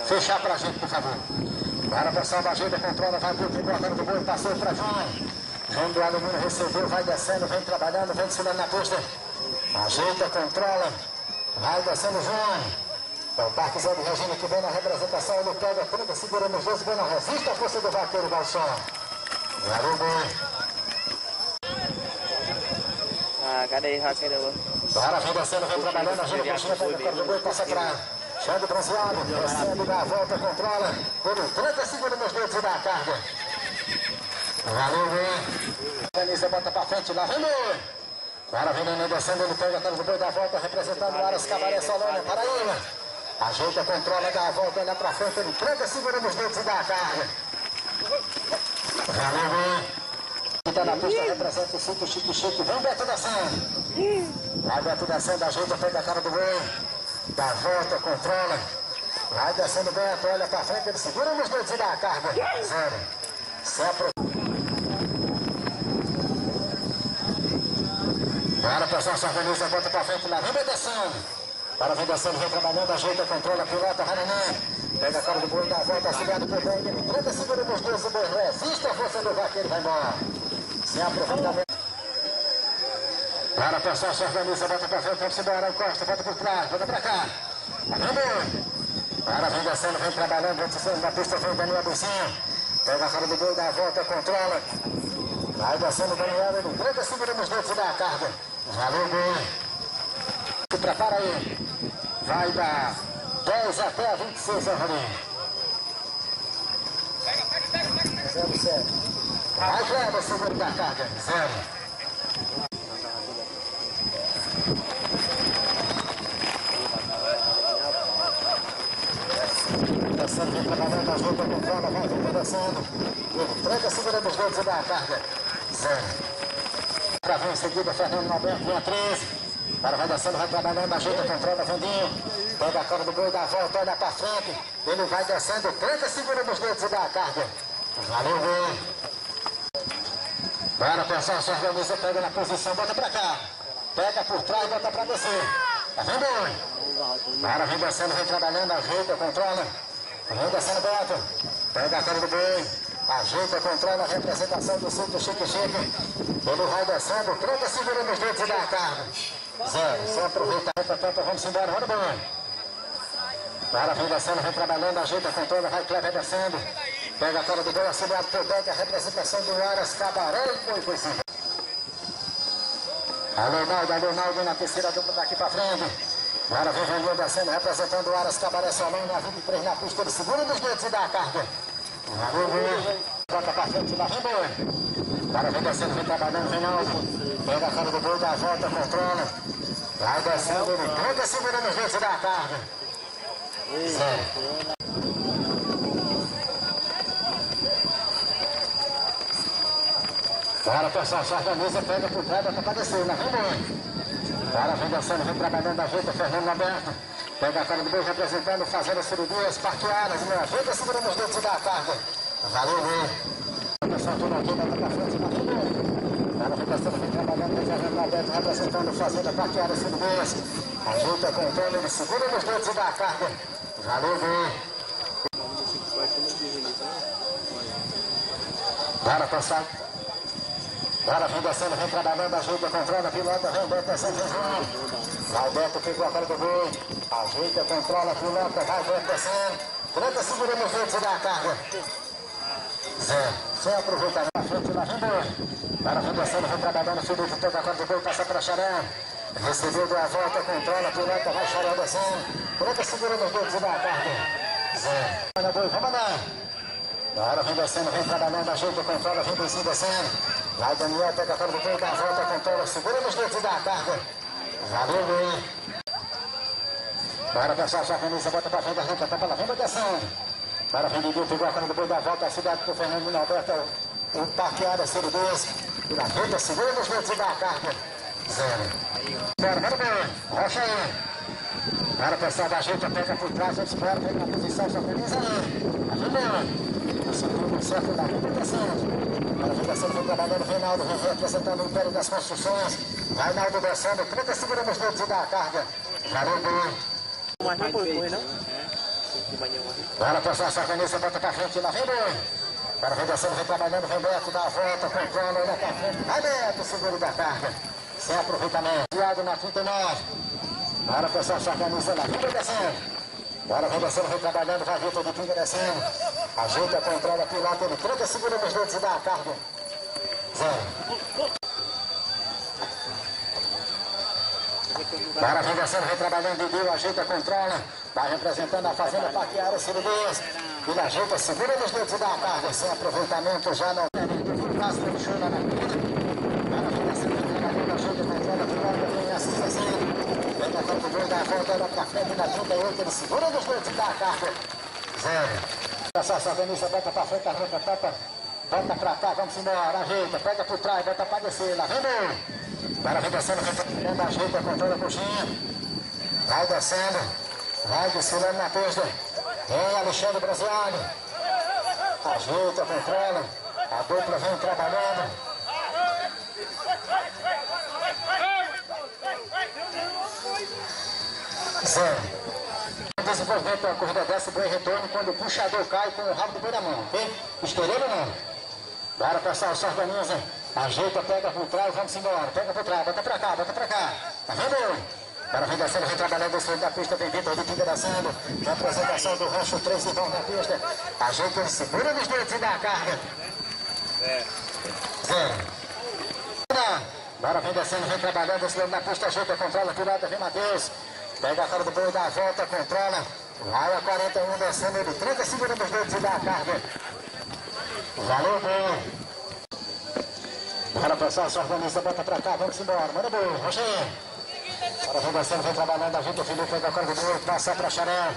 fechar pra gente, por favor. Para pessoal da ajuda, controla, vai pro fim, botando do boi, passou pra João. João do alumínio recebeu, vai descendo, vem trabalhando, vem desfilando na pista. Ajeita, controla, vai descendo João. É o Parque Zé de Regina que vem na representação, ele pega 30, segura nos dois, vem, não resiste a força do vaqueiro Balson. Valeu, boi. Ah, cadê aí, vaqueiro? Agora vem descendo, vem trabalhando, ajuda, continua, pega a corda do boi, passa pra Xande bronzeado, recebe, dá a volta, controla, por 30, segura nos dedos e dá a carga. Valeu, boi. Danisa bota pra frente, lá vem boi. Agora vem Nenê descendo, ele pega a corda do boi, dá a volta, representando o Aras Cabaré Solônia, Paraíba. Ajeita, controla, dá a volta, olha pra frente, ele 30, segura nos dedos e dá a carga. Valeu, boi. Tá na pista, representa o cinto, Chique, vem Beto descendo. Vai Beto descendo, ajeita, pega a cara do boi, dá a volta, controla, vai descendo Beto, olha pra frente, ele segura nos dedos e dá a carga. Zero. Se aproxima. Agora pessoal, se organiza, bota pra frente lá, vem descendo. Para vem descendo, vem trabalhando, ajeita, controla, pilota, Raranã. Pega a cara do boi, dá a volta, auxiliado por bem, ele 30, segura nos dedos, o boi resiste a força do vaqueiro, vai embora. Sem aproveitamento. Para pessoal, se organiza, bota pra frente, vamos embora, encosta, bota por trás, bota pra cá. Vamos! Para vem descendo, vem trabalhando, vem descendo na pista, vem Daniel Buzinho. Pega a cara do boi, dá a volta, controla. Vai descendo Daniel, ele 30, segura nos dedos e dá a carga. Valeu, boi. Se prepara aí. Vai dar 10 até a 26, Rorinho. Pega. 0-7. Vai, Kleber, segura da carga. 0. Descendo, vem trabalhando, ajuda, controla, vai, vem descendo. Ele tranca, segura nos dedos e dá a carga. 0. Pra vir em seguida, Fernando Alberto, vem a 13. Para vai descendo, vai trabalhando, ajeita, controla, Vandinho. Pega a cara do boi, dá a volta, olha pra frente. Ele vai descendo, tranca, segura nos dedos e dá a carga. Valeu, boi. Para pessoal, se organiza, pega na posição, bota pra cá. Pega por trás, bota pra descer. Vem, boi. Para vem descendo, vem trabalhando, ajeita, controla. Vem descendo, Beto. Pega a cara do boi. Ajeita, controla a representação do cinto Chique. Ele vai descendo, tranca, segura nos dedos e dá a carga. 0. Sem aproveitamento, vamos embora, vamos embora. Para vem descendo, vem trabalhando, ajeita, controla, vai Kleber descendo. Pega a cara do boi, auxiliado por Beck, a representação do Aras Cabaré e foi sim. Alonaldo na terceira dupla daqui pra frente. Agora vem Vandinho descendo, representando o Aras Cabaré Solano, na 23 na pista, ele segura nos dedos e dá a carga. Valeu, boi. Bota pra frente, lá vem boi. Agora vem descendo, vem trabalhando, vem alto. Pega a cara do boi, dá a volta, controla. Vai descendo, ele tranca, segura nos dedos e dá a carga. 0. Agora pessoal, só organiza, pega por trás, bota pra descer, lá vem boi. Agora vem descendo, vem trabalhando, ajeita, Fernando Alberto. Pega a cara do boi, representando, fazendo cirurgias, parqueadas, né? Ajeita, segura nos dedos e dá a carga. Valeu, boi. Pessoal, tudo aqui, bota pra frente, lá vem boi. Agora vem descendo, vem trabalhando, vem Fernando Alberto, representando, fazendo parqueadas, cirurgias. Ajeita, controle, ele segura nos dedos e dá a carga. Valeu, boi. Agora pessoal. Agora vem descendo, vem trabalhando, ajeita, controla, pilota, vem Beto descendo, vem João. Vai Beto, pegou a cara do boi. Ajeita, controla, pilota, vai Beto descendo. 30, segura nos dedos e dá a carga. 0. Sem aproveitar na frente, lá vem boi. Agora vem descendo, vem trabalhando, Felipe, pega a cara do boi, passa para Xará. Recebeu, deu a volta, controla, pilota, vai Xará descendo. 30, segura nos dedos e dá a carga. 0. Olha boi, vamos andar. Agora vem descendo, vem trabalhando, ajeita, controla, vem descendo. Vai Daniel, pega a cara do boi, dá a volta, controla, segura nos dedos e dá a carga. Valeu, boi. Agora pessoal, só a camisa, bota pra frente, arranca, tá pela frente, descendo. Agora vem Diguinho, pegou a cara do boi, dá a volta, a cidade do Fernando Alberto, o parqueado, Ciro 2. E na frente, segura nos dedos e dá a carga. 0. Bora, boi, rocha aí. Agora pessoal, da ajeita, pega por trás, vamos embora, pega na posição, só camisa aí. Ajuda. Segundo certo da rua, descendo. Agora vem descendo, vem trabalhando, vem Naldo, vem representando o Império das Construções. Vai Naldo descendo, 30, segura nos dedos e dá a carga. Valeu, boi. Mas não foi, não? Bora, pessoal, só camisa, bota pra frente, lá vem boi. Agora vem descendo, vem trabalhando, vem Beto, dá a volta, controla, olha pra frente. Vai Beto, seguro da carga. Sem aproveitamento. Viado na 39. Bora, pessoal, só camisa, lá vem descendo. Bora, vem descendo, vem trabalhando, vai Vitor de pinga descendo. Ajeita, controla, pilota, ele tranca, segura nos dedos e dá a carga. Zero. Bora, vem descendo, vem trabalhando, Didil, ajeita, controla. Vai representando a fazenda Paquiara, Ciridez. Ele ajeita, segura nos dedos e dá a carga. Sem aproveitamento, já não tem. Passa pelo show lá na corrida. Bora, vem descendo, vem trabalhando, ajeita, controla, pilota, vem assistência. Vem na frente, vem, dá a volta, olha pra frente, na 38, ele segura nos dedos e dá a carga. Zero. Essa camisa, bota pra frente, arranca, tapa. Bota pra cá, vamos embora, ajeita, pega por trás, bota pra descer, lá vem bem. Agora vem descendo, vem trabalhando, ajeita, controla a coxinha. Vai descendo, vai desfilando na pista. Vem Alexandre Brasileiro. Ajeita, controla. A dupla vem trabalhando. Zero. Desenvolvimento da corrida dessa, boi retorno quando o puxador cai com o rabo do boi na mão, ok? Estourando não. Bora, pessoal, se organiza. Ajeita, pega por trás, vamos embora. Pega por trás, bota pra cá, bota pra cá. Tá vendo? Agora vem descendo, vem trabalhando desse lado da pista, vem Vitor de Pinga descendo. Na apresentação do rancho 3 e vão na pista. Ajeita, ele segura nos dedos e dá a carga. Zero. Agora vem descendo, vem trabalhando desse lado da pista, ajeita, controla, pilota, vem Matheus. Pega a cara do boi, dá a volta, controla. Vai a 41 descendo, ele tranca, segura nos dedos e dá a carga. Valeu, boi. Bora, pessoal, se organiza, bota pra cá, vamos embora. Manda boi, Roger. Agora vem descendo, vem trabalhando, a gente, o Felipe pega a cara do boi, passa pra Xarel.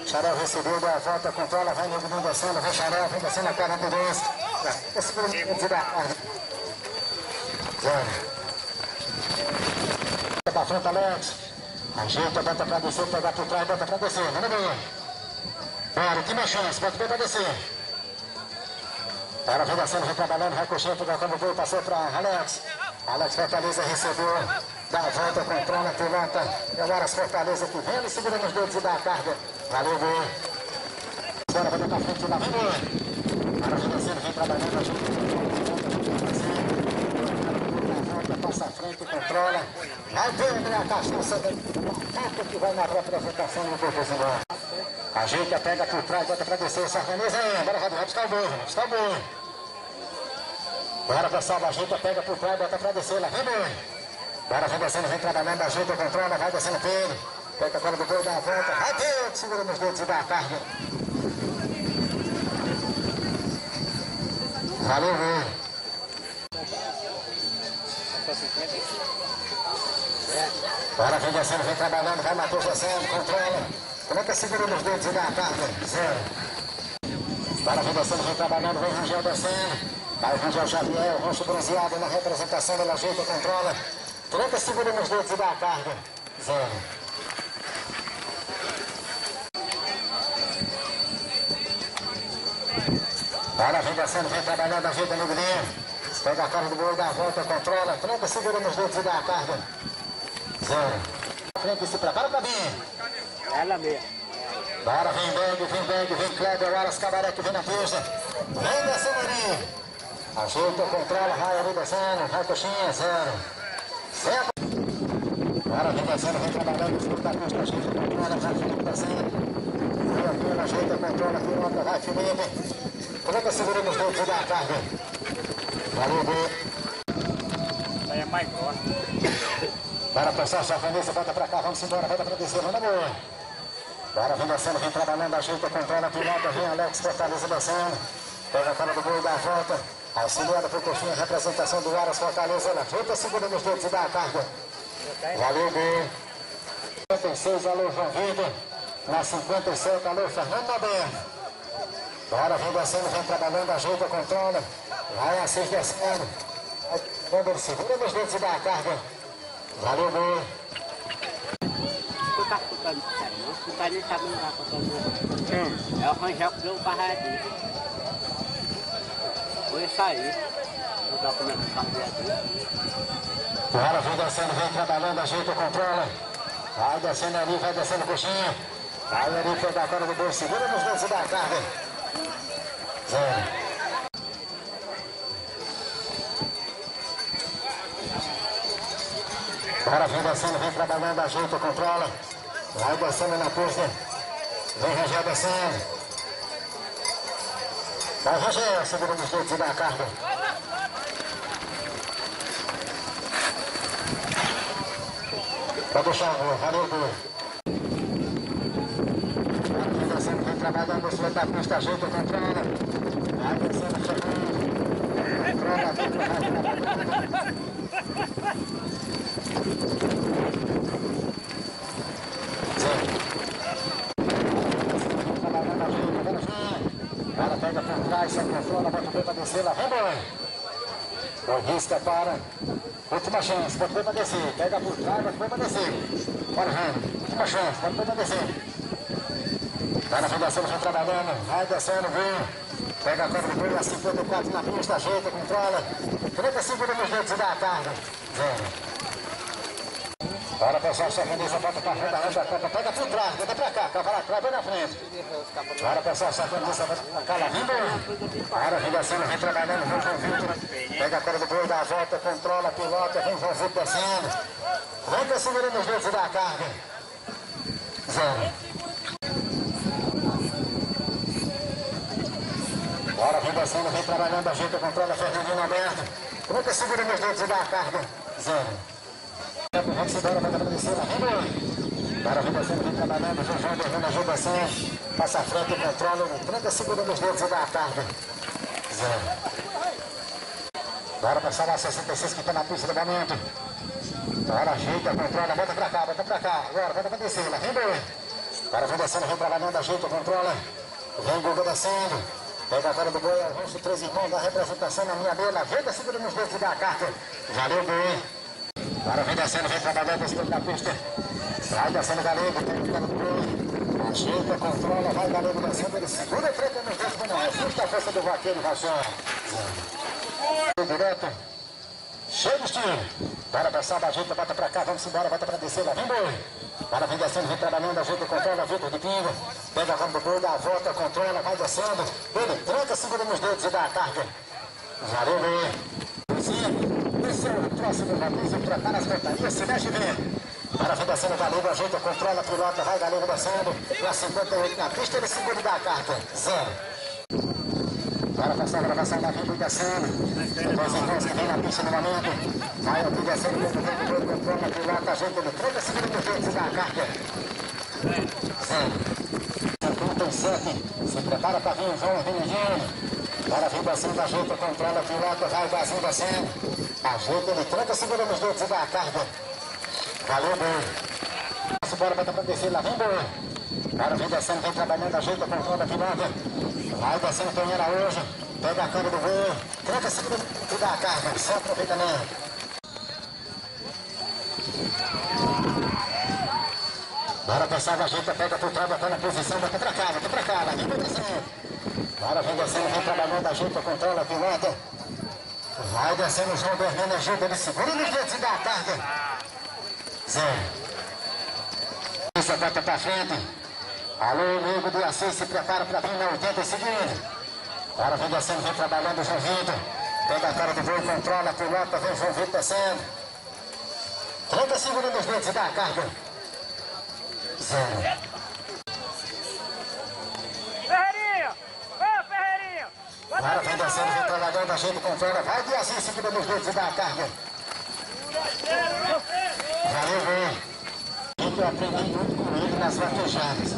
Xarel recebeu, dá a volta, controla, vai nego descendo, vem Xarel, vem descendo a 42. Esse segura nos dedos e dá a carga. Zero. Pra frente, Alex. Ajeita, bota pra descer, pegar por trás, bota pra descer, manda bem. Bora, última chance, bota bem pra descer. Agora vem descendo, vem trabalhando, vai coxando, pegou como boi, passou pra Alex. Alex Fortaleza recebeu, dá a volta, controla, pilota. E agora as Fortaleza que vem, ele segura nos dedos e dá a carga. Valeu, boi. Agora vai pra frente, lá vem boi. Agora vem descendo, vem trabalhando, ajeita. Passa a frente, controla. Vai ver a cachaça da que vai na representação do corpo. Ajeita, pega por trás, bota pra descer, se organiza aí. Agora vai buscar o boi, vai buscar o boi. Bora, pessoal, ajeita, pega por trás, bota pra descer, lá vem boi. Bora, vem descendo, vem trabalhando, ajeita, controla, vai descendo Pedro. Pega a cola do boi, dá a volta. Vai Pedro, segura nos dedos e dá a carga. Valeu, boi. Bora, vem descendo, vem trabalhando, vai Matheus descendo, controla. Coloca segura nos dedos e dá a carga. Zero. Bora, vem descendo, vem trabalhando, vem Rangel descendo. Vai Rangel Xavier, o rosto bronzeado na representação, ele ajeita, controla. Coloca segura nos dedos e dá a carga. Zero. Bora, vem descendo, vem trabalhando, ajeita no guinho. Pega a cara do boi, dá a volta, controla. Coloca segura nos dedos e dá a carga. Zero. Frente, se prepara pra vir. Ela mesmo. Bora, vem Kleber, Wallace Cabaré que vem na pista. Vem descendo ali. Ajeita, controla, vai ali descendo, vai coxinha, zero. Certo. Bora, vem descendo, vem trabalhando, disputa a pista, ajeita, controla, vai Felipe descendo. Vem aqui, ajeita, controla, pilota, vai Felipe. Coloca segura nos dedos e dá a carga. Valeu, boi. Aí é mais forte. Bora, pessoal, sua família, volta pra cá, vamos embora, volta pra descer, manda boi. Bora, vem descendo, vem trabalhando, ajeita, controla, pilota, vem Alex, Fortaleza descendo. Pega a cara do boi, dá a volta. Auxiliada por coxinha, representação do Aras, Fortaleza, ela volta, segura nos dedos e dá a carga. Valeu, boi. 56, alô, João Vitor. Na 57, alô, Fernando Alberto. Bora, vem descendo, vem trabalhando, ajeita, controla. Vai a 6 descendo. Quando ele segura nos dedos e dá a carga. Valeu, boi. Tu tá escutando isso aí, não? Tu tá nem sabendo lá com todo mundo. É o Rangel que deu o barradinho. Foi isso aí. O documento do carro aqui. Bora, vem descendo, vem trabalhando, ajeita, controla. Vai descendo ali, vai descendo coxinha. Aí ali foi da cara do boi, segura nos dedos da carga. 0. Bora, vem descendo, vem trabalhando, ajeita, controla. Vai descendo na pista. Vem Rangel descendo. Vai Rangel, segura nos dedos da carga. Pode deixar o gol, valeu o gol. Vem descendo, vem trabalhando, mostrou da pista, ajeita, controla. Vai descendo, chegando. Controla, vem trabalhando. Ela pega por trás, se controla, bota o pé para descer, lá vem boi. Boi risca para. Última chance, bota o pé para descer. Pega por trás, bota o pé para descer. Bora, Rando. Última chance, bota o pé para descer. Ela vem descendo, vem trabalhando. Vai descendo, vem. Pega a corda do boi, a 54 na pista, ajeita, controla. 30 segundos nos dedos e dá a carga. 0. Bora, pessoal, só camisa, volta pra frente, arranja a copa, pega por trás, bota pra cá, cavalo atrás, bem na frente. Bora, pessoal, só camisa, volta pra cá, lá vem boi. Bora, vem descendo, vem trabalhando, vem envolvido. Pega a corda do boi, dá a volta, controla, pilota, vem envolvido descendo. Vem pra segurando os dedos e dá a carga. 0. Bora, vem descendo, vem trabalhando, ajeita, controla, Fernandinho aberto. Vem pra segurando os dedos e dá a carga. 0. Vamos embora, vai para descer, lá vem boi. Bora, vem descendo, vem trabalhando, vem jogando, vem na ajudação. Passa a frente, controla, 30 segundos nos dedos e dá a carga. 0. Bora passar lá, 66 que está na pista do momento. Bora, ajeita, controla, bota pra cá. Agora, bota pra descer, lá vem boi. Bora, vem descendo, vem trabalhando, ajeita, controla. Vem Guga descendo. Pega a cara do boi, avança 3 irmãos da representação na minha beira. Vem segura nos dedos e dá a carga. Valeu, boi. Agora vem descendo, vem trabalhando esse da pista. Vai descendo o galego, tem que ficar no boi. Ajeita, controla, vai galego descendo. Ele segura a frente nos dedos, mas não é justa a força do vaqueiro, Rachão. Direto. Cheio de estilo. Bora passar, ajeita, bota pra cá, vamos embora, bota pra descer, lá vem boi. Bora, vem descendo, vem trabalhando, ajeita, controla, Vitor de Pingo. Pega a rama do boi, dá a volta, controla, vai descendo. Ele tranca, segura nos dedos e dá a carga. Valeu, boi. Esse é o próximo baliza para cá nas portarias, se mexe bem. Para vem descendo o galego, ajeita, controla, pilota, vai galego descendo. E a 58 na pista, ele segura e dá a carga. 0. Para passar a gravação da vida e descendo. Depois irmãos que vem na pista no momento. Vai aqui descendo, vem controla, pilota, ajeita, ele tranca, segura nos dedos e dá a carga. 0. 57. Se prepara para vir, vamos, vem. Bora, vem descendo, ajeita, controla, pilota, vai descendo. Ajeita, ele tranca, segura nos dedos e dá a carga. Valeu, boi. Bora, bota pra descer, lá vem boi. Bora, vem descendo, vem trabalhando, ajeita, controla, pilota. Vai descendo, Tonho Araújo. Pega a cara do boi. Tranca, segura e dá a carga. Só aproveitamento. Bora, pessoal, ajeita, pega por trás, bota na posição, bota pra cá, lá vem boi descendo. Bora, vem descendo, vem trabalhando, ajeita, controla, pilota. Vai descendo o João Bernardo, ajuda, ele segura nos dedos e dá a carga. 0. Isso, bota pra frente. Alô, amigo do Assis, se prepara pra vir na 80 segundos. Agora vem descendo, vem trabalhando o João Vitor. Pega a cara do boi, controla, pilota, vem o João Vitor descendo. 30 segundos nos dedos e dá a carga. 0. Agora vem descendo, vem trabalhando, a gente controla, vai de assim, segura nos dedos e dá a carga. Valeu, boi. Eu aprendi muito com ele nas vaquejadas.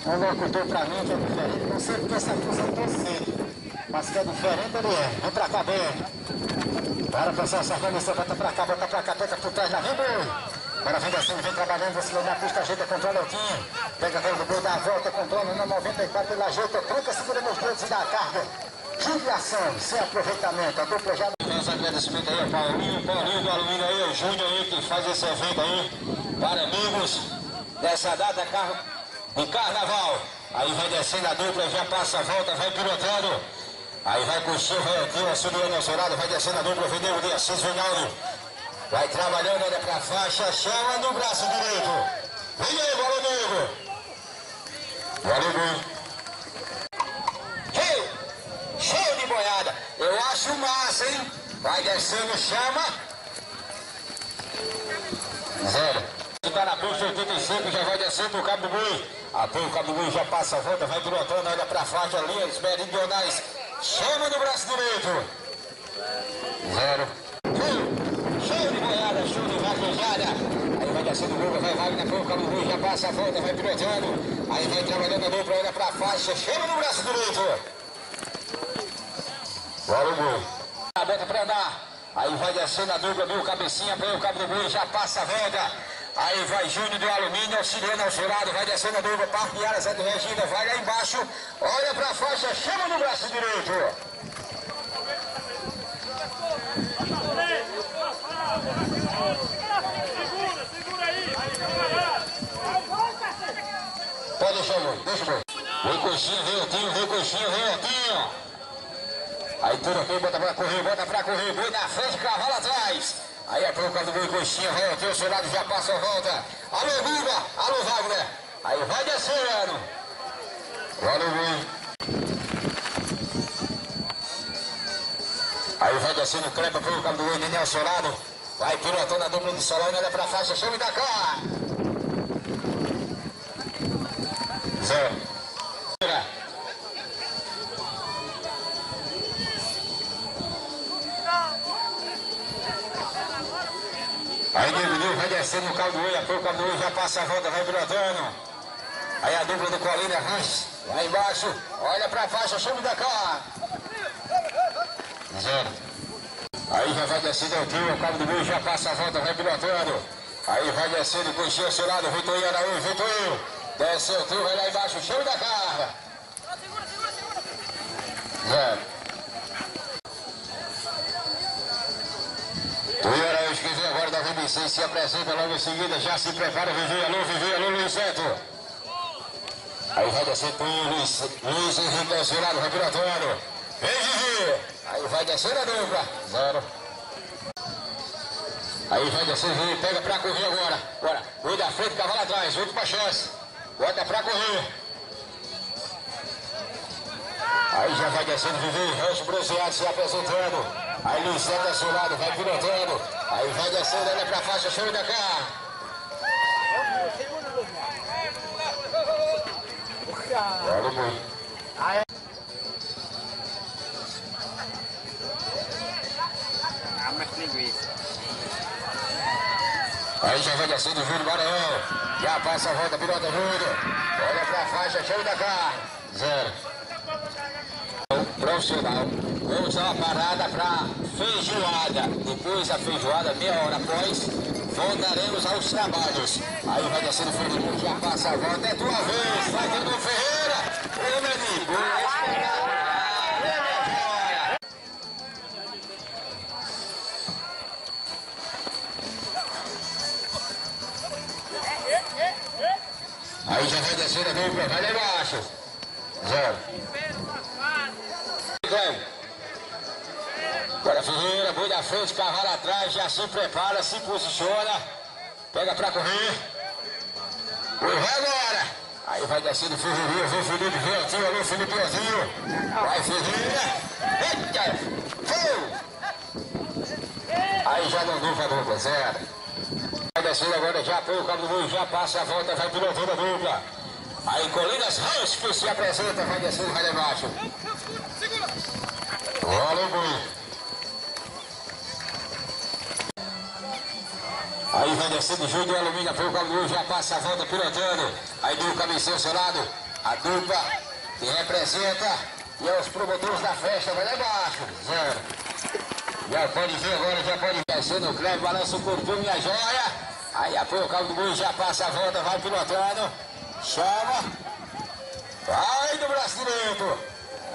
Um locutor pra mim que é diferente, não sei porque essa coisa é tão cedo, mas que é diferente ele é. Vem pra cá, bem. Bora, pessoal, só começou, bota pra cá, pega por trás, lá vem, boi. Agora vem descendo, vem trabalhando, você na pista, ajeita, controla o Tinho. Pega a vez do boi, dá a volta, controla na 94, ele ajeita, tranca, segura nos dedos e dá a carga. Jubilação, sem aproveitamento, a dupla já... Meus agradecimentos aí ao Paulinho do Alumínio aí, o Júnior aí que faz esse evento aí, para amigos dessa data de carnaval. Aí vai descendo a dupla, já passa a volta, vai pilotando. Aí vai curtir, vai aqui, o subindo emocionado, vai descendo a dupla, vem Nego de Assis, Reinaldo. Vai trabalhando, olha pra faixa, chama no braço direito. Vem aí, bola, Nego. Valeu, boi. Hey, cheio de boiada. Eu acho massa, hein? Vai descendo, chama. Zero. Está na pista 85, já vai descendo o cabo do boi. Apoio o cabo do boi, já passa a volta, vai pilotando, olha pra faixa ali, eles pedem diagonais. Chama no braço direito. Zero. Cheio de boiada, show de vaquejada. Aí vai descendo o gol, vai Wagner, apoio o cabo do boi, já passa a volta, vai pilotando. Aí vai trabalhando a dupla, olha pra faixa, chama no braço direito. Bora o boi. Aberta pra andar. Aí vai descendo a dupla, viu? Cabecinha, apoio o cabo do boi, já passa a volta. Aí vai Júnior do Alumínio, auxiliando ao seu lado, vai descendo a dupla, Parque Ara, Zé do Regina, vai lá embaixo, olha pra faixa, chama no braço direito. Pode deixar o boi, deixa o boi. Vem coxinha, vem Otinho, vem coxinha, vem Otinho. Aí tudo aqui, bota pra correr, boi na frente, cavalo atrás. Aí a pouco do boi coxinha, vai aqui, o seu lado já passa a volta. Alô, Guga, alô, Wagner. Aí vai descendo. Olha o boi. Aí vai descendo o Kleber, põe o cabo do boi, Nenê ao seu lado. Vai pilotando a dupla de Solano, olha pra faixa, chama da cá. Zé. Aí diminuiu, vai descendo o cabo do boi, apoio o cabo do boi, já passa a volta, vai pilotando. Aí a dupla do Colina, lá embaixo, olha pra faixa, chama da cá. Zero. Aí já vai descendo o tio, o cabo do boi já passa a volta, vai pilotando. Aí vai descendo, coxinha ao seu lado, Vitor Araújo, Vitor. Desce o tio, vai lá embaixo, chama da carga. Zero. Tuio Araújo que vem agora da VBC, se apresenta logo em seguida, já se prepara, Vivi, alô, Luiz Neto. Aí vai descendo Tuio, Luiz Henrique ao seu lado, vai pilotando. Vem, Vivi. Aí vai descendo a dupla. Zero. Aí vai descendo, Vivi, pega pra correr agora. Bora, Oi da frente, cavalo atrás, última chance. Bota pra correr. Aí já vai descendo, Vivi, Rancho Bronzeado se apresentando. Aí Luiz Neto ao seu lado, vai pilotando. Aí vai descendo, olha pra faixa, show da cá. Olha o boi. Aí já vai descendo o Júlio Maranhão. Já passa a volta, pilota Júlio. Olha pra faixa, show da cá. Zero. Profissional. Vamos dar uma parada para feijoada. Depois da feijoada, meia hora após, voltaremos aos trabalhos. Aí vai descendo o Felipe, já passa a volta. É tua vez, vai ter no Ferreira. Ô, menino, aí já vai descendo a dupla, vai lá embaixo. Zero. Agora Ferreira, boi da frente, cavalo atrás, já se prepara, se posiciona, pega pra correr. Oi, vai agora. Aí vai descendo o Ferreirinha, vem Felipe, vem Otinho, alô Felipe Otinho. Vai Ferreira. Eita, foi. Aí já não dupla, dupla, zero. Vai descendo agora, já apoia o cabo do boi, já passa a volta, vai pilotando a dupla. Aí Colinas Ranch que se apresenta, vai descendo, vai lá embaixo. Olha o boi. Aí vai descendo o Júlio do Alumínio, apoio o cabo do boi, já passa a volta pilotando. Aí deu o cabeceio ao seu lado, a dupla que representa e é os promotores da festa, vai lá embaixo. Zero. Já pode ver agora, já pode descendo o Cleber, balança o corpinho, minha joia. Aí apoia o cabo do boi, já passa a volta, vai pilotando. Chama. Vai do braço direito.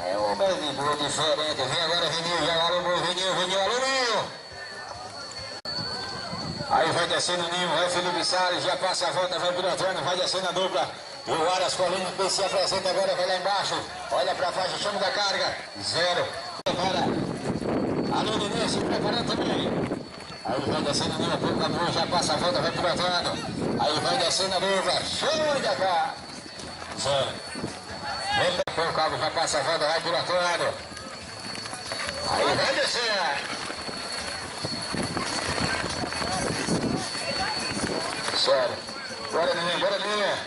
É um bem boa diferente. Vem agora, Vininho, já alô, Vininho, alô, Ninho. Aí vai descendo o Ninho, vai Felipe Salles, já passa a volta, vai pilotando, vai descendo a dupla. E o Aras Colina, que se apresenta agora, vai lá embaixo. Olha pra faixa, chama da carga. Zero. Prepara. Alô, Ninho, se preparando também. Aí vai descendo o Ninho, apoio o cabo, já passa a volta, vai pilotando. Aí vai descendo a dupla. Chama da cá. Zero. Vem pra o cabo, já passa a roda, vai pro outro lado. Aí vai descer. Zero. Bora linha.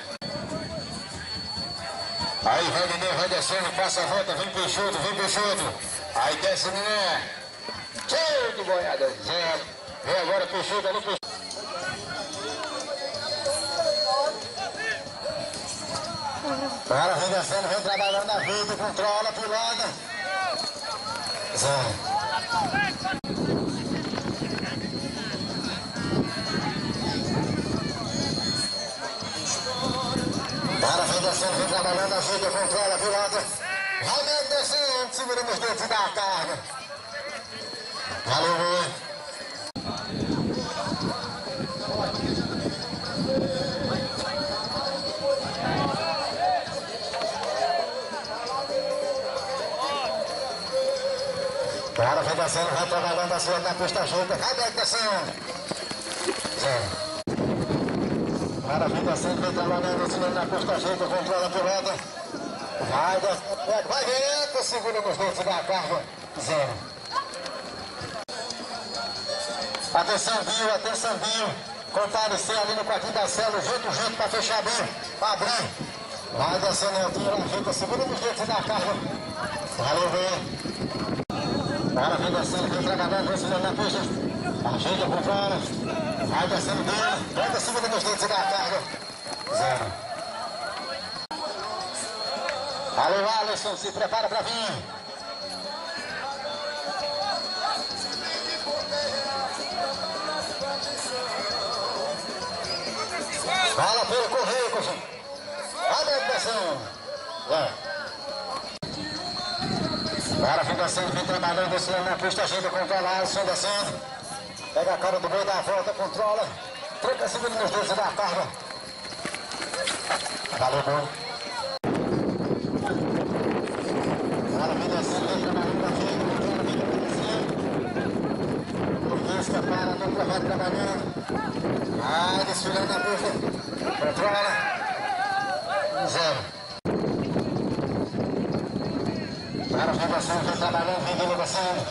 Aí vai Nenê, vai descendo, passa a volta, vem Peixoto. Aí desce Nenê. Cheio de boiada, zero. Vem agora Peixoto ali, Peixoto. Agora vem descendo, vem trabalhando na vida, controla, pilota. Zero. Agora vem descendo, vem trabalhando, ajuda, controla, pilota. Vai descendo, segura nos dedos e dá a carga. Valeu, muito. Agora vem descendo, vai trabalhando, acerta na pista junta. Vai descendo. Zero. Agora vem descendo, vem trabalhando, ensinando na pista junta, controla a pilota. Vai direto, segura nos dedos da carga. Zero. Atenção, Binho. Comparecer ali no quartinho da célula, junto, para fechar bem, para abrir. Vai descendo, Eltinho, ajeita, segura nos dedos da carga. Valeu, bem. Agora vem descendo, vem trabalhando, ensinando na pista. Ajeita por fora. Vai descendo bem. Vai segura nos dedos da carga. Zero. Valeu, Alisson, se prepara para vir. Fala pelo correio, coxinha. Vai descendo. Agora vem descendo, vem trabalhando, descendo na pista, ajuda a controlar, Alisson descendo. Pega a cara do boi, dá a volta, controla. Tranca segura nos dedos e dá a carga. Valeu, boi. Agora vem descendo, vem trabalhando na frente, controla, vem descendo. Para, nunca vai trabalhando. Vai desfilando na pista. Controla. Zero. Agora vem descendo, vem trabalhando, vem descendo.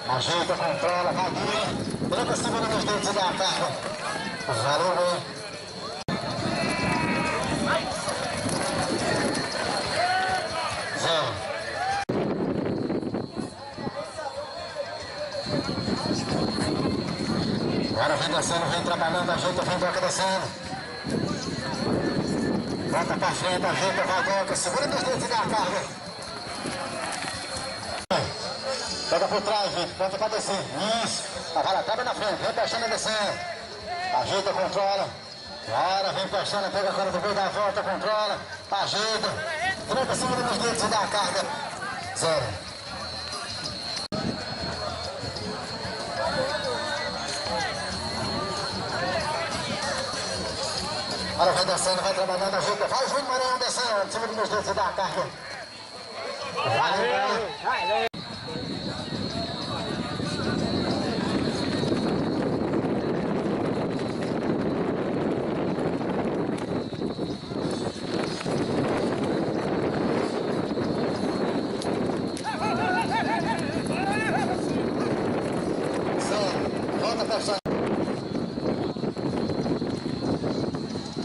Ajeita, controla, vai vir. Tranca segura nos dedos e dá a carga. Valeu, bem. Zero. Agora vem descendo, vem trabalhando, ajeita, vem Doca descendo. Volta pra frente, ajeita, vai Doca, segura nos dedos e dá a carga. Pega por trás, gente, volta pra descer. Isso, a vara cabe na frente, vem puxando, descendo. Ajeita, controla. Agora vem puxando, pega a cara do boi, dá a volta, controla. Ajeita, tranca, segura nos dedos e dá a carga. Zero. Agora vai descendo, vai trabalhando, ajuda. Vai, Júnior Maranhão descendo, segura nos dedos e dá a carga. Valeu.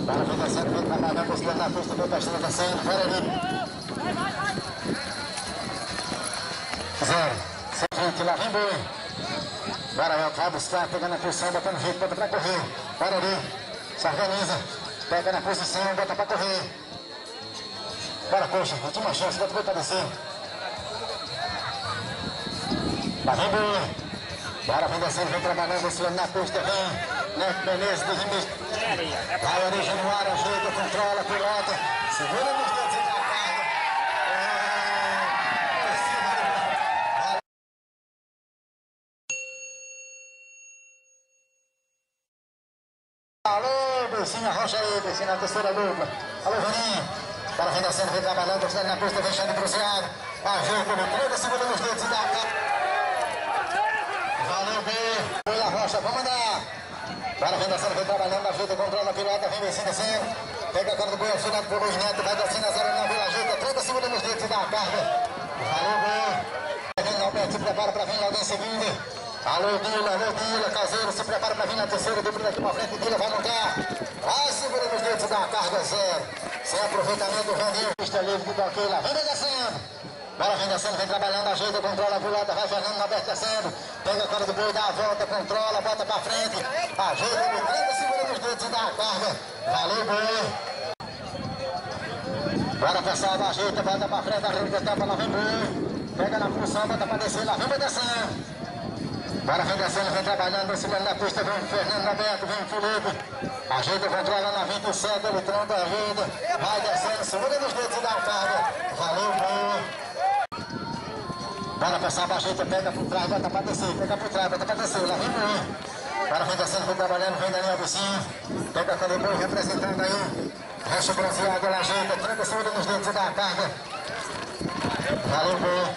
Agora vem descendo, vem trabalhando, buscando na pista, vem prestando atenção, fora ali. Zero. Sem frente, lá vem boi. Agora vai buscar, pegando a posição, botando jeito, bota pra correr. Fora ali. Se organiza. Pega na posição, bota pra correr. Bora, coxa, última chance, bota o boi pra descer. Lá vem boi. Agora vem descendo, vem trabalhando, descendo na pista, vem. Neto Menezes, do Rio. Vai origem no ar, ajuda, controla, pilota. Segura nos dedos e dá a carga. Alô, Becinha, rocha aí, Becinha na terceira dupla. Alô, Juninho. Agora vem descendo, vem trabalhando, descendo na pista, fechando o cruzeado. Ajuda, penetrando, segura nos dedos e dá a carga. Valeu, B. Foi a rocha, vamos andar. Bora, vem descendo, vem trabalhando, ajuda, controla a pilota, vem descendo, descendo. Pega a cara do boi, afinado por Luiz Neto, vai descendo a zero na vila, ajuda, 30 segundos nos dedos, dá a carga. Valeu, boi. Vem Alberto, se prepara pra vir alguém seguindo. Alô, Dila, Caseiro, se prepara pra vir na terceira, dupla daqui pra frente, Dila vai montar. Vai segurando os dedos, dá a carga, zero. Sem aproveitamento do Randinho, pista livre do Doquila, vem descendo. Bora, vem descendo, vem trabalhando, ajeita, controla a pilota, vai Fernando Alberto descendo. Pega a cara do boi, dá a volta, controla, bota pra frente. Ajeita, ele prende, segura nos dedos e dá a carga. Valeu, boi. Bora, pessoal, ajeita, bota pra frente, arranca, tapa, lá vem boi. Pega na função, bota pra descer, lá vem descendo. Bora, vem descendo, vem trabalhando, segurando na pista, vem Fernando Alberto, vem Felipe. Ajeita, controla na 27, ele tromba, ajuda. Vai descendo, segura nos dedos e dá a carga. Valeu, boi. Bora, pessoal, ajeita, pega por trás, bota pra descer, pega por trás, bota pra descer, lá vem boi. Bora, vem descendo, vem trabalhando, vem Daniel Vicinho. Pega a cara boi, representando aí. Rocha bronzeado, ela ajeita, tranca, segura nos dedos e dá a carga. Valeu, boi.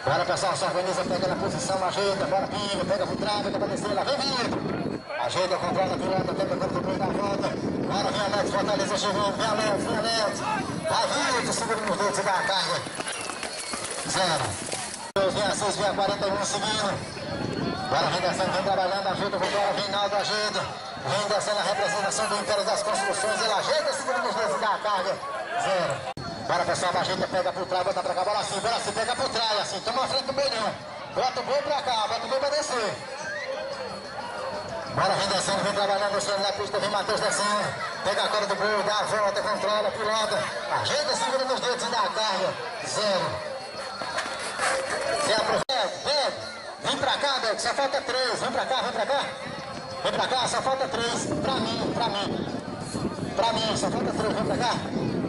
Bora, pessoal, se organiza, pega na posição, ajeita, bora, pinga, pega por trás, pega pra descer, lá vem vindo. Ajeita, controla a pilota, pega o corpo da volta. Bora, vem Alex, Fortaleza chegando, vem Alex. Vai vindo, segura nos dedos e dá a carga. Zero. Vem a 6, vem a 41 seguindo. Bora, vem descendo, vem trabalhando, ajuda, controla, vem Naldo, ajuda. Vem descendo a representação do Império das Construções, ele ajeita, segura nos dedos e dá a carga. Zero. Bora, pessoal, ajeita, pega por trás, bota pra cá, bora assim, pega por trás, assim, toma a frente do boi não. Bota o boi pra cá, bota o boi pra descer. Bora, vem descendo, vem trabalhando, descendo na pista, vem Matheus descendo. Pega a cara do boi, dá a volta, controla, pilota. Ajeita, segura nos dedos e dá a carga. Zero. Você aproveita, vem pra cá, Deco, só falta 3, vem pra cá. Vem pra cá, só falta 3, pra mim, só falta 3, vem pra cá.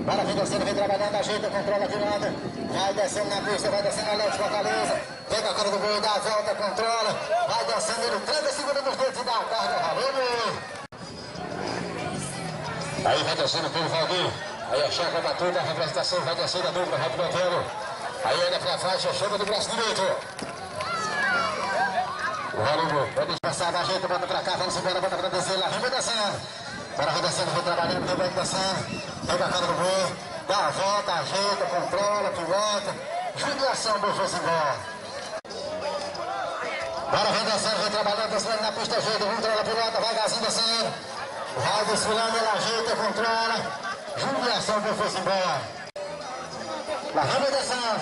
Bora, vem descendo, vem trabalhando, ajeita, controla a virada. Vai descendo na pista, vai descendo Alex Fortaleza. Pega a cara do boi, dá a volta, controla. Vai descendo, ele tranca, segura nos dedos e dá a carga. Valeu, boi. Aí vai descendo pelo Valdir. Aí a chácara batuta, a representação vai descendo a dupla, vai pro Antônio. Aí olha pra faixa, chama do braço direito. Valeu, vamos passar, ajeita, bota pra cá, vamos embora, bota pra descer lá, vem descendo. Bora, vem descendo, vem trabalhando, vem descendo. Pega a cara do boi, dá a volta, ajeita, controla, pilota. Judiação, boi, foi embora. Bora, vem descendo, vem trabalhando, descendo na pista, ajeita, controla, pilota, vai gazinho descendo. Vai desfilando, ele ajeita, controla. Judiação, boi, foi embora. Lá vem descendo.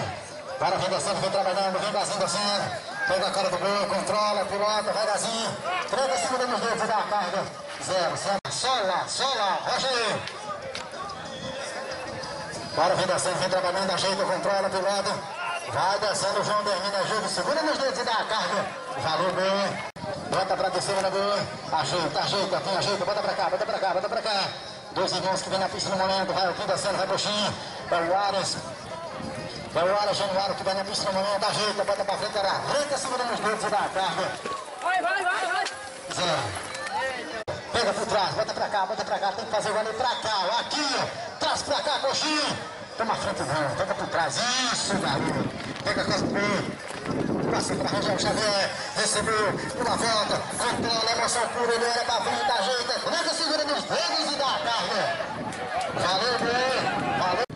Bora, vem descendo, vem trabalhando, vem gazinho descendo. Pega a cara do boi, controla, pilota, vai gazinho. 30 segundos nos dedos e dá a carga. Zero. Só lá, rocha aí. Bora, vem descendo, vem trabalhando, ajeita, controla, pilota. Vai descendo, o João termina, ajuda, segura nos dedos e dá a carga. Valeu, boi. Bota pra descer, né, boi. Ajeita, bota pra cá. 2 irmãos que vem na pista no momento, vai o Kim descendo, vai Buxinho. É o Aras. É o Aras Januário que vai na pista no momento, ajeita, bota pra frente, arranca, segura nos dedos e dá a carga. Vai. Zero. Pega por trás, bota pra cá, tem que fazer o goleiro pra cá, aqui, ó. Traz pra cá, coxinha. Toma a frente não, pega por trás, isso, garoto. Pega com as boas. Passa pra Rangel Xavier, recebeu, uma volta, controla, emoção pura, ele olha pra frente, ajeita, começa, segura nos dedos e dá a carga. Valeu, boi, valeu.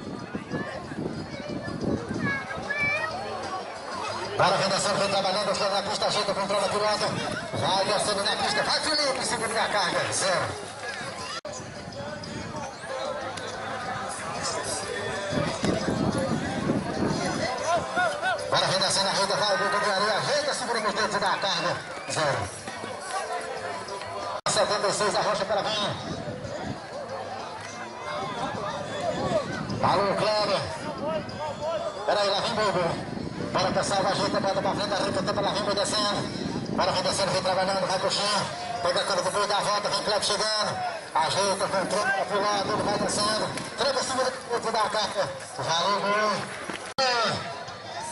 Bora, vem descendo, vem trabalhando, descendo na pista, ajeita, controla a pilota. Vai descendo na pista, vai Felipe, segura a carga, zero. Bora, vem descendo, ajeita, vai, o de areia, ajeita, segura nos dedos e dá a carga, zero. 76, a rocha para vir. Alô, Cléber. Peraí, lá vem Bobo. Bora, pessoal, ajeita, bota pra frente, arranca, tampa, lá vem boi descendo. Bora, vem descendo, vem trabalhando, vai coxinha. Pega a cara do boi, dá a volta, vem Cléber chegando. Ajeita, controla, pro lado, ele vai descendo. Tranca, segura o dedo, dá a carga. Valeu, boi.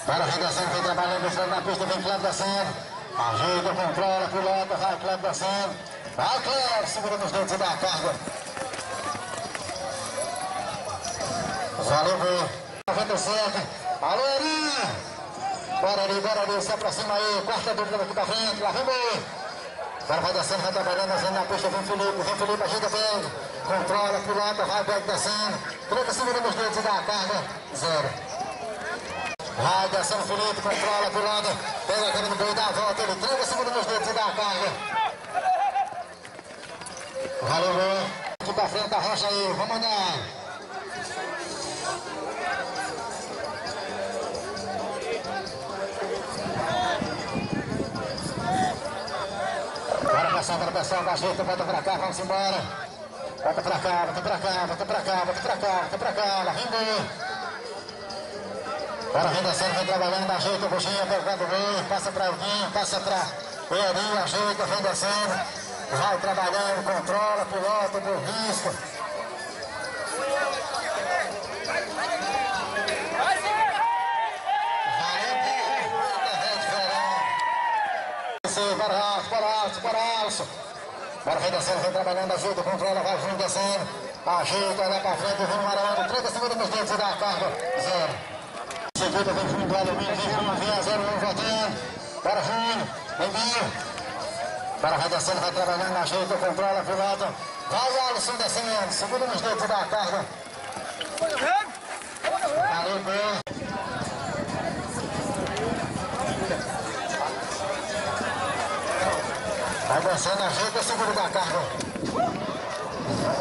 Bora, vem descendo, vem trabalhando, descendo na pista, vem Cléber descendo. Ajeita, controla, pilota, vai Cléber descendo. Vai Cléber, segura nos dedos e dá a carga. Valeu, boi. 97. Alô, Eri. Bora ali, se aproxima aí. Quarta dúvida aqui pra frente, lá vem boi. Agora vai descendo, vai trabalhando, descendo na pista, vem Felipe, ajuda bem. Controla, pilota, vai Beck descendo. 30 segundos nos dedos e dá a carga, 0. Vai descendo Felipe, controla, pilota. Pega a cara do boi, dá a volta, ele 30 segundos nos dedos e dá a carga. Valeu, boi. Aqui pra frente, arrocha aí, vamos andar. Bora pessoal, dá jeito, volta pra cá, vamos embora. Volta pra cá, volta pra cá, volta pra cá, volta pra cá, volta pra cá, lá vem boi. Bora, vem descendo, vem trabalhando, ajeita o buchinho, pegando o boi, passa pra alguém, passa pra Elinho, ajeita, vem descendo. Vai trabalhando, controla, pilota, do risco. Bora alço. Bora, vem descendo, vem trabalhando, ajuda, controla, vai vindo descendo. Ajeita, olha pra frente, vem Maranhão, 30 segundos nos dedos e dá a carga, 0. Seguida, vem Júnior do Alumínio, vem Júnior, vem a 0, 1 voltando. Bora, Júnior, vem Binho. Bora, vai descendo, vai trabalhando, ajeita, controla, pilota. Vai Alisson descendo, segura nos dedos e dá a carga. Valeu, bem. Vai descendo, ajeita, segura da carga.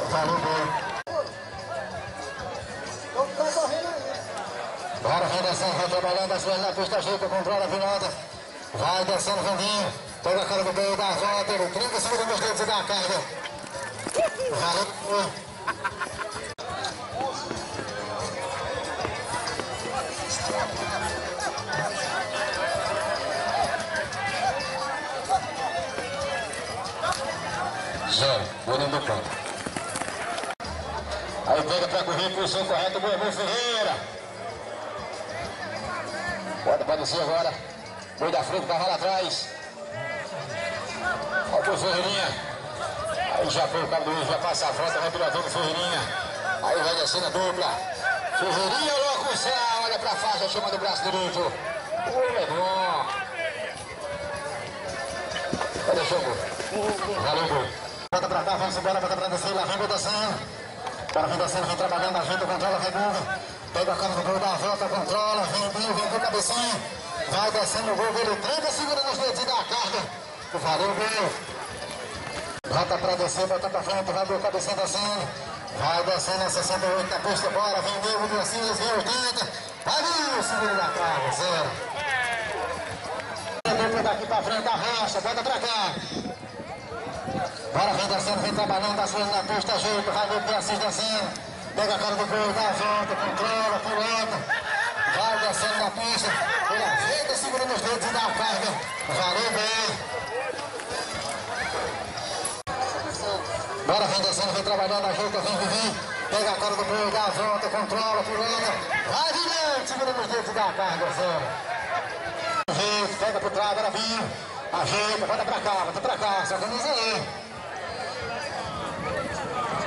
Valeu, bem. Bora, vem descendo, vai trabalhando, as vezes na pista, ajeita, controla, pilota. Vai descendo, Vandinho. Pega a cara do boi, dá a volta, ele 30 segundos nos dedos e dá a carga. Valeu, bem. Olhando do campo. Aí pega pra correr, posição correta, Boi Ferreira. Pode descer agora. Boi da frente, cavalo atrás. Olha o Ferreirinha. Aí já foi o cabo do Luiz, já passa a volta, vai pilotando o Ferreirinha. Aí vai descendo a dupla. Ferreirinha, louco, céu, olha pra faixa, chama do braço direito. É bom. Cadê o jogo? Valeu, Boi. Bota pra cá, vamos embora, bota pra descer, lá vem Boi descendo. Bora, vem descendo, vem trabalhando, ajeita, controla, vem Boi. Pega a cara do Boi, dá a volta, controla, vem Boi, cabecinha. Vai descendo o gol dele, 30 segundos nos dedos e dá a carga. Valeu, Boi. Bota pra descer, bota pra frente, vai Boi, cabecinha descendo. Vai descendo a 68 na pista, bora, vem Boi, vem assim, vem 80. Vai Boi, segura da carga, 0. Daqui pra frente, arrasta, bota pra cá. Bora, vem descendo, vem trabalhando, as coisas na pista, ajeita, vai ver o Assis descendo. Pega a cara do Boi, dá a volta, controla, pilota. Vai descendo na pista, ele ajeita, segura nos dedos e dá a carga. Valeu, bem. Bora, vem descendo, vem trabalhando, ajeita, vem. Pega a cara do Boi, dá a volta, controla, pilota. Vai, Guilherme, segura nos dedos e dá a carga, 0. Ajeita, pega por trás, agora vinha. Ajeita, volta pra cá, se organiza aí.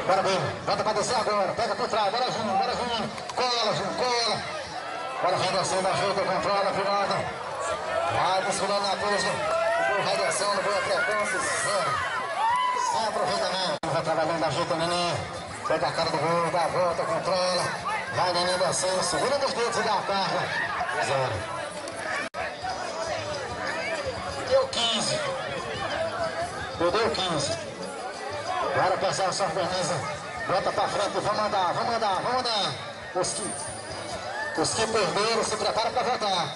Bora bem, volta pra descer agora, pega por trás, bora Júnior, cola Júnior, cola. Bora vem descendo, ajuda, controla, pilota. Vai desfilando na pista, o Boi vai descendo, Boi a frequência, 0. Sem aproveitamento. Vai trabalhando, ajuda o Neném, pega a cara do Boi, dá a volta, controla. Vai Neném descendo, segura nos dedos e dá a carga, 0. Deu 15. Deu 15. Bora, pessoal, se organiza. Bota pra frente, vamos andar. Os que perderam, se prepara pra voltar.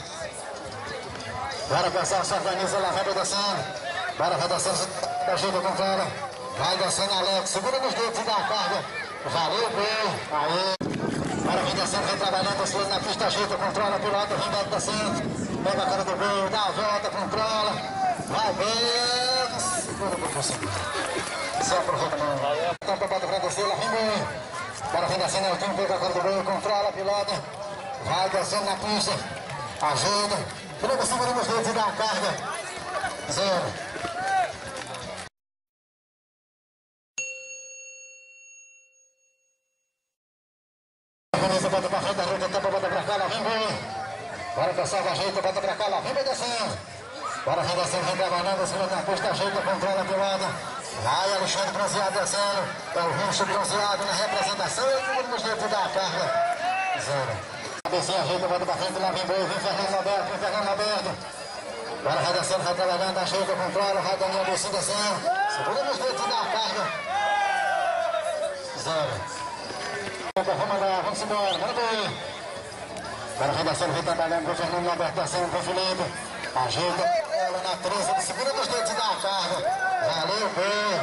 Bora, pessoal, se organiza lá, vai descendo. Bora, vai descendo, ajuda, controla. Vai descendo, Alex, segura nos dedos e dá a carga. Valeu, bem. Aí. Bora, vem descendo, vem trabalhando, as coisas na pista, ajuda, controla, pilota, vem descendo. Pega a cara do Boi, dá a volta, controla. Vai bem. Segura pro funcionário. Só aproveita, não. Então, bota pra descer, lá vem Boi. Bora, vem descendo, o time pega a cara do Boi, controla, pilota. Vai descendo na pista. Ajuda. 30 segundos nos dedos e dá a carga. 0. Organiza, bota pra frente, ajuda, bota pra cá, lá vem Boi. Bora, pessoal, ajeita, bota pra cá, lá vem Boi descendo. Bora, redação, vem trabalhando em cima da pista, ajeita, controla a pilota. Vai, Alexandre Bronzeado descendo. É o Rincho Bronzeado na representação. E o segundo nos dedos da carga. Zero. Cabecinha ajeita, volta pra frente, lá vem Boi, vem Fernando Alberto, vem Fernando Alberto. Bora, redação, vai trabalhando, ajeita, controla, vai Daniel Bessinho descendo. Segura nos dedos da carga. Zero. Vamos mandar, vamos embora, bora Boi. Bora, redação, vem trabalhando, vem Fernando Alberto descendo, vem Felipe. Ajeita ela na 13, segura nos dedos da carga. Valeu, bem.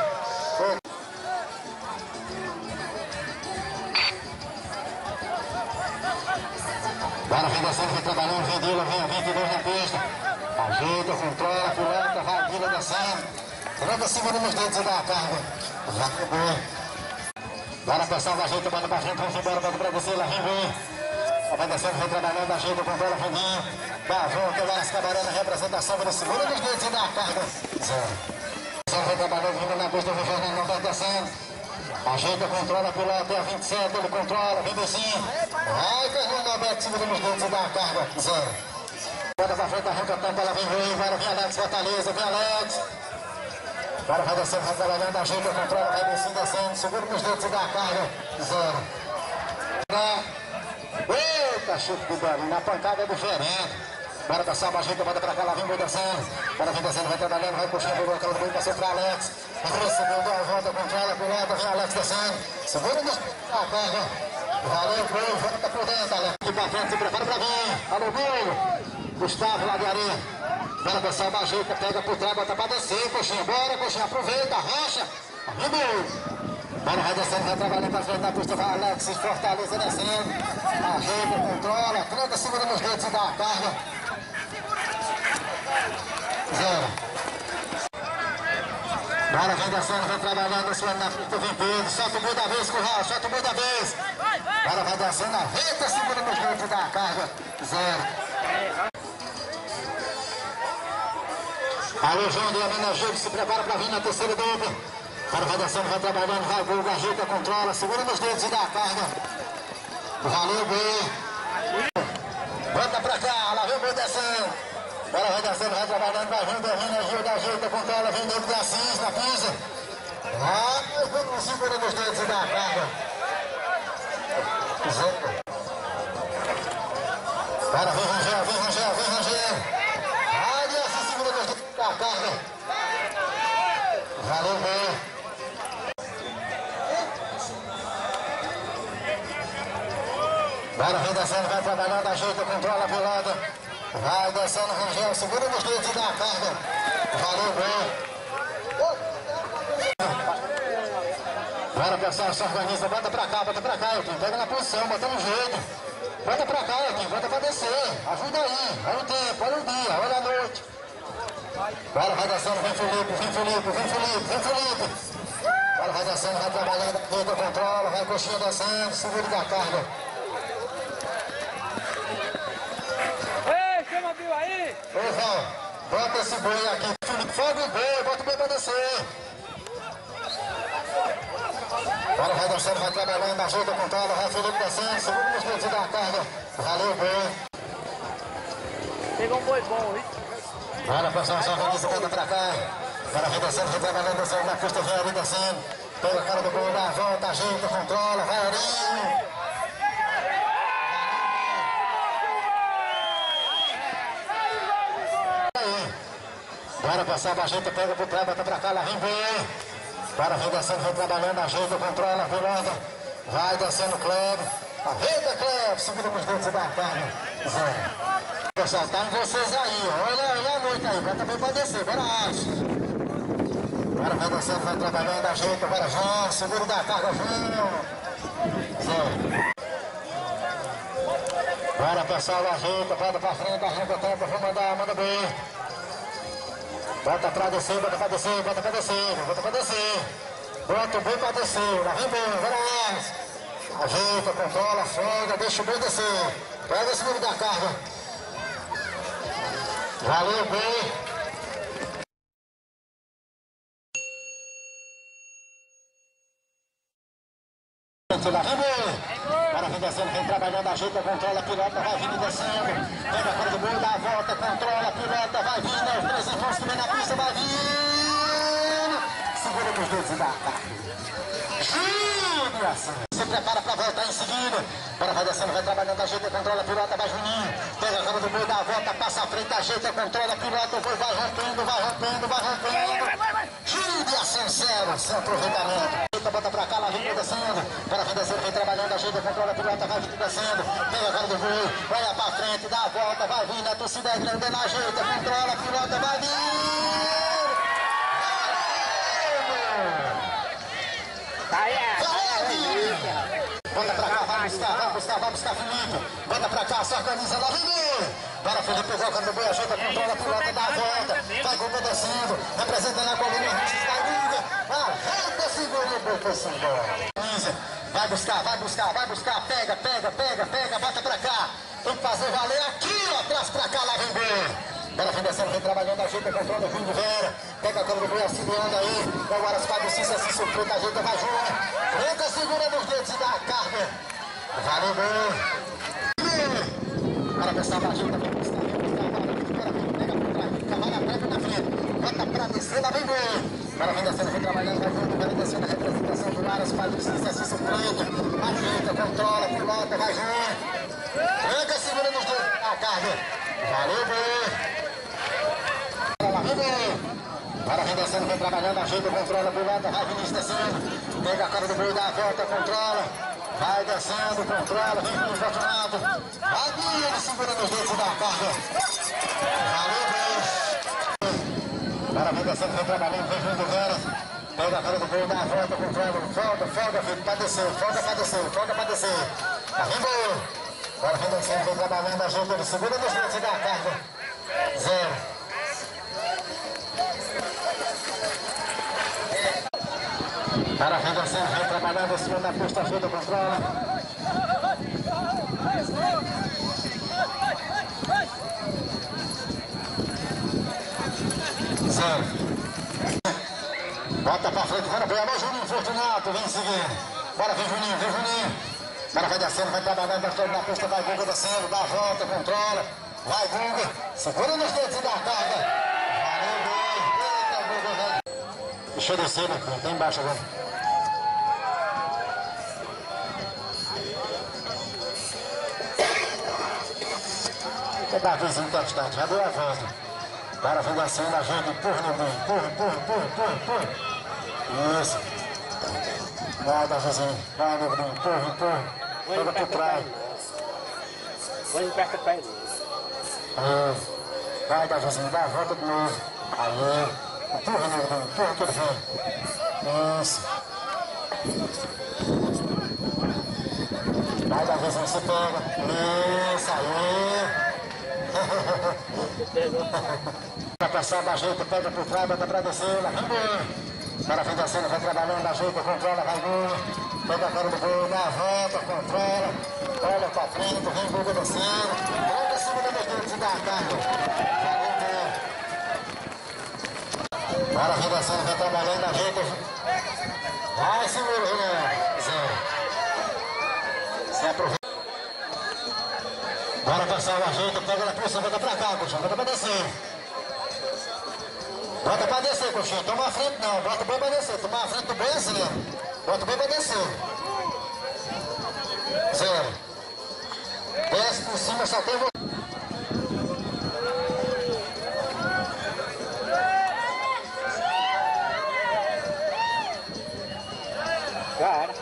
Bora, redação, vem trabalhando, vem Dila, vem a 22 na pista. Ajeita, controla, pilota, vai, Dila descendo. Troca, segura nos dedos da carga. Valeu, bem. Bora, pessoal, ajeita, bota pra frente, vamos embora, bota pra você, lá vem bem. Vai descendo, vai trabalhando, ajeita, controla, fundinho. Dá a volta, vai escabarando a representação, vira segura nos dedos e dá a carga. Zero. Vai trabalhando, vindo na pista, vem Fernando, não vai descendo. Ajeita, controla, pilota, até a 27, ele controla, vem descendo. Vai, Fernando Alberto, segura nos dedos e dá a carga. Zero. Bota pra frente, arranca a tampa, ela vem ruim, vai, vem Alex, Fortaleza, vem Alex. Agora vai descendo, vai trabalhando, ajeita, controla, vai descendo, segura nos dedos e dá a carga. Zero. Eita, chute do Belinho, na pancada é diferente. Bora passar uma ajeita, bota pra cá, lá vem Boi descendo. Bora vem descendo, vai trabalhando, vai puxando, vai colocando o Boi, passou pra Alex. Recebeu, deu a volta, controla, pilota, vem Alex descendo. Segura nos a carga. Valeu, Boi, volta por dentro, Alex. Aqui pra frente, se prepara pra vir. Alô, Boi. Gustavo lá de areia. Bora passar uma ajeita, pega por trás, bota pra descer, coxinha. Bora, coxinha, aproveita, racha. Vem, Boi. Bora, vai descendo, vai trabalhando pra frente da pista, vai Alex, Fortaleza descendo. Ajeita, controla, tranca, segura nos dedos e dá a carga. Zero. Bora, vem descendo, vai trabalhando, suando na pista, vem Pedro. Solta o Boi da vez, Curral, solta o Boi da vez. Bora, vai descendo, ajeita, segura nos dedos e dá a carga. Zero. Alô, João de Amenagigo, se prepara pra vir na terceira dupla. Agora vai descendo, vai trabalhando, vai Gol, ajeita, controla, segura nos dedos e dá a carga. Valeu, Boi. Volta pra cá, lá vem o Boi descendo. Agora vai descendo, vai trabalhando, vai vindo, ajeita, controla, vem dentro da cinza, na pisa. Vai, segura nos dedos e dá a carga. Agora vem Rangel, vem Rangel, vem Rangel. Vai, assim, segura nos dedos e dá a carga. Valeu, Boi. Bora, vem descendo, vai trabalhando, ajeita, controla a pelada. Vai descendo, Rangel, segura nos dedos e dá a carga. Valeu, bem. Bora, pessoal, se organiza, bota pra cá, Elton. Pega na posição, bota no jeito. Bota pra cá, Elton, bota pra descer. Ajuda aí, olha o tempo, olha o dia, olha a noite. Bora, vai descendo, vem Felipe, vem Felipe, vem Felipe, vem Felipe. Bora, vai descendo, vai trabalhando, ajeita, controla, vai coxinha descendo, segura e dá a carga. Aí. Ô, João, bota esse boi aqui, Felipe, foga o boi, bota o boi pra descer. Agora vai descendo, vai trabalhando, ajeita, controla, vai Felipe descendo, segura nos dedos da carga. Valeu, boi. Pegou um boi bom, hein? Bora, pessoal, só vem bota pra cá. Agora vai descendo, vai trabalhando, descendo na pista, vem ali descendo. Pega a cara do boi, dá a volta, ajeita, controla, vai Arinho. Bora passar, ajeita, pega por trás, bota pra cá, lá vem bem. Bora, vem descendo, vem trabalhando, ajeita, controla, pilota. Vai descendo, Cleber. Ajeita, Cleber, segura nos dedos da carga. Zero. Pessoal, tá em vocês aí, olha a noite aí, bota bem pra descer, bora, acho. Bora, vai descendo, vai trabalhando, ajeita, bora, João, segura da carga, João. Zero. Bora, pessoal, ajeita, bota pra frente, arranca a tampa, vamos mandar, manda bem. Bota pra descer, bota pra descer, bota pra descer, bota pra descer. Bota o boi pra descer, lá vem bem, vai lá. Ajeita, controla, folga, deixa o boi descer. Pega esse número da carga. Valeu, boi. Lá vem bem. Bora, vem descendo, vem trabalhando, ajeita, controla, pilota, vai vindo descendo. Pega a cara do boi, dá a volta, controla, pilota, vai vindo. Os três irmãos que vem na pista, vai vindo. Segura nos dedos e dá a carga. Se prepara para voltar em seguida. Bora, vai descendo, vai trabalhando, ajeita, controla, pilota, vai Juninho. Pega a cara do boi, dá a volta, passa a frente, ajeita, controla, pilota, o boi vai rompendo, vai rompendo, vai rompendo. Giro de ação zero, sem aproveitamento. Bota pra cá, lá vem descendo. Bora, vem descendo, vem trabalhando, ajeita, controla, pilota, vai vindo descendo. Pega a cara do boi, olha pra frente, dá a volta, vai vindo, a torcida é grande, ajeita, controla, pilota, vai vindo. Bota pra cá, vai buscar Felipe. Bota pra cá, se organiza lá, vem. Bora, Felipe, pegou a cara do boi, ajeita, controla, pilota, dá a volta. Vai com o descendo, representando a coluna, vai Guga. Arreta, segura o boi, foi embora. Vai buscar, pega, bota pra cá. Tem que fazer valer aqui, ó, atrás pra cá, lá vem boi. Bora, vem descendo, vem trabalhando, ajeita, controla, vem de Vera. Pega a cara do boi, auxiliando aí. Agora os pais do Cícero, se surpreende, ajeita, vai junto. Branca segura nos dedos e dá a carga. Valeu, boi. Bora, pessoal, ajeita, vem buscar, pega por trás, cavalo atrás na frente. Bota pra descer, lá vem boi. Bora, vem descendo, vem trabalhando, vai junto, vai descendo a representação do ar, os pais do Cícero, se surpreende. Ajeita, controla, pilota, vai junto. Branca segura nos dedos e dá a carga. Valeu, boi. Bora, vem descendo, vem trabalhando, ajeita, controla, pilota, vai Vinícius descendo. Pega a cara do boi, dá a volta, controla. Vai descendo, controla, vem Vinícius Fortunato. Vai vir, ele segura nos dedos e dá a carga. Valeu, boi. Bora, vem descendo, vem trabalhando, vem vindo Vera. Pega a cara do boi, dá a volta, controla. Folga, filho, pra descer, folga pra descer. Tá vem, boi. Bora, vem descendo, vem trabalhando, ajeita, ele segura nos dedos e dá a carga. Zero. Para vem descendo, vem trabalhando, esse na pista, ajeita, controla. Zero. Bota pra frente, bora, boi, alô, Juninho Fortunato, vem seguindo. Bora, vem Juninho. Bora, vai descendo, vai trabalhando, na pista, vai Guga descendo, dá a volta, controla. Vai Guga, segura nos dedos e dá a carga. Valeu, boi. Eita, Guga, velho. Deixa eu descer, né? Tá embaixo agora. Dá vizinho constante, já deu a volta. Bora, vem descendo, ajeita, empurra no meio, empurra. Isso. Vai, dá vizinho, vai, meu irmão, empurra. Pega por trás. Vai perto pra ele. Vai, dá vizinho, dá a volta de novo. Aí, empurra, meu irmão, empurra que ele vem. Isso. Vai, dá vizinho, se pega. Isso, aí. Pra passar, ajeita, pega por trás, bota pra descer, lá vem boi. Para vem descendo, vai trabalhando, ajeita, controla, vai boi. Pega a cara do boi, dá a volta, controla. Olha pra frente, vem boi descendo. Olha segura nos dedos e dá a carga. Para vem descendo, vai trabalhando, ajeita. Vai, segura, Zero. Se aproveita. Bora passar o ajeito, pega na pista, bota pra cá, Coxinha, bota pra descer. Bota pra descer, Coxinha, toma a frente não, bota o boi pra descer, toma a frente do boi é zero. Bota o boi pra descer. Zero. Desce por cima, só tem você. Já era.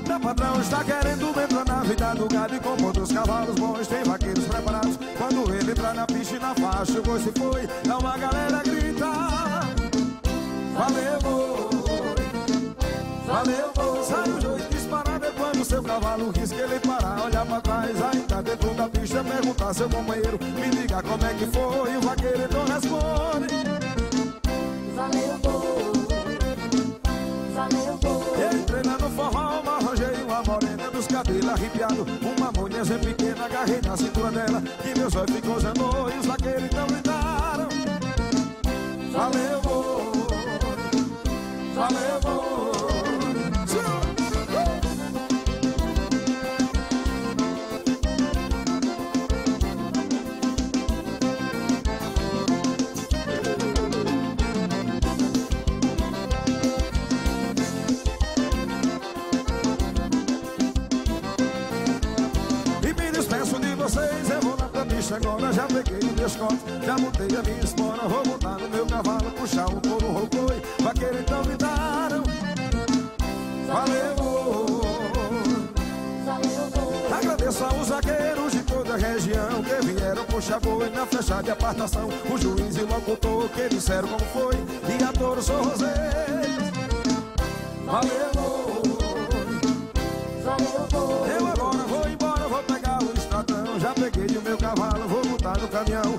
Meu patrão está querendo entrar na vida do gado e com muitos cavalos bons, tem vaqueiros preparados. Quando ele entrar na pista e na faixa, o boi se foi, dá uma galera grita: valeu, boi, valeu, boi. Sai o jogo disparado é quando seu cavalo risca ele parar, olhar pra trás, ainda dentro da pista, perguntar seu companheiro, me diga como é que foi, e o vaqueiro então responde: valeu, boi, valeu, boi. Ele treina no forró, arranjei uma morena dos cabelos arrepiados, uma mulherzinha pequena, agarrei na cintura dela, que meus olhos ficou zanou, e os vaqueiros então gritaram: valeu, boi. valeu, vou. Agora já peguei o desconto, já montei a minha espora. Vou montar no meu cavalo, puxar um couro, rocoi. Vaqueiro então me daram. Valeu. Agradeço aos vaqueiros de toda a região que vieram puxar boi na flecha de apartação. O juiz e o locutor que disseram como foi. E a todos sou Roseiros. Valeu. Eu agora vou embora, vou pegar o estradão. Já peguei o meu cavalo, vou montar no caminhão.